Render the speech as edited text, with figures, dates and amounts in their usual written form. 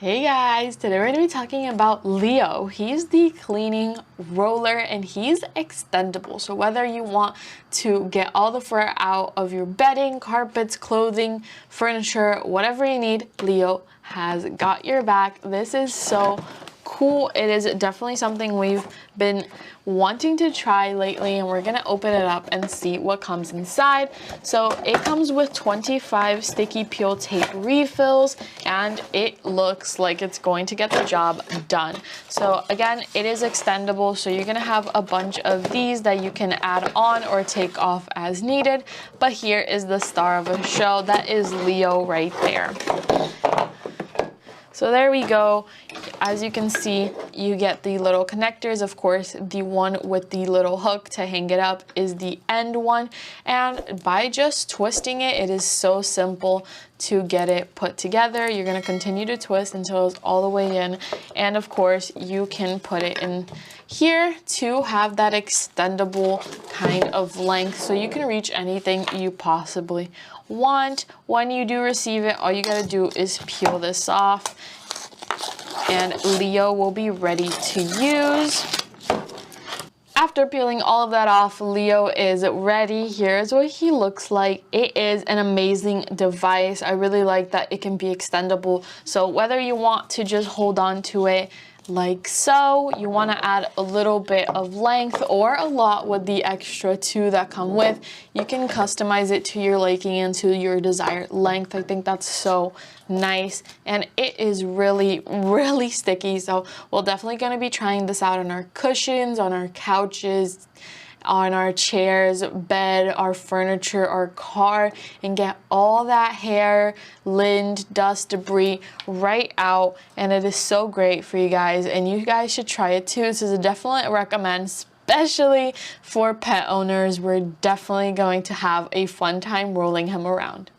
Hey guys, today we're going to be talking about Leo. He's the cleaning roller and he's extendable. So whether you want to get all the fur out of your bedding, carpets, clothing, furniture, whatever you need, Leo has got your back. This is so cool. It is definitely something we've been wanting to try lately, and we're gonna open it up and see what comes inside. So it comes with 25 sticky peel tape refills, and it looks like it's going to get the job done. So again, it is extendable, so you're gonna have a bunch of these that you can add on or take off as needed. But here is the star of the show. That is Leo right there. So there we go. As you can see, you get the little connectors. Of course, the one with the little hook to hang it up is the end one. And by just twisting it, it is so simple to get it put together. You're gonna continue to twist until it's all the way in. And of course, you can put it in here to have that extendable kind of length, so you can reach anything you possibly want. When you do receive it, all you gotta do is peel this off and Leo will be ready to use. After peeling all of that off, Leo is ready. Here's what he looks like. It is an amazing device. I really like that it can be extendable. So whether you want to just hold on to it like so, you want to add a little bit of length or a lot with the extra two that come with, you can customize it to your liking and to your desired length. I think that's so nice, and it is really sticky. So we're definitely going to be trying this out on our cushions, on our couches, on our chairs, bed, our furniture, our car, and get all that hair, lint, dust, debris right out. And it is so great for you guys, and you guys should try it too. This is a definite recommend, especially for pet owners. We're definitely going to have a fun time rolling him around.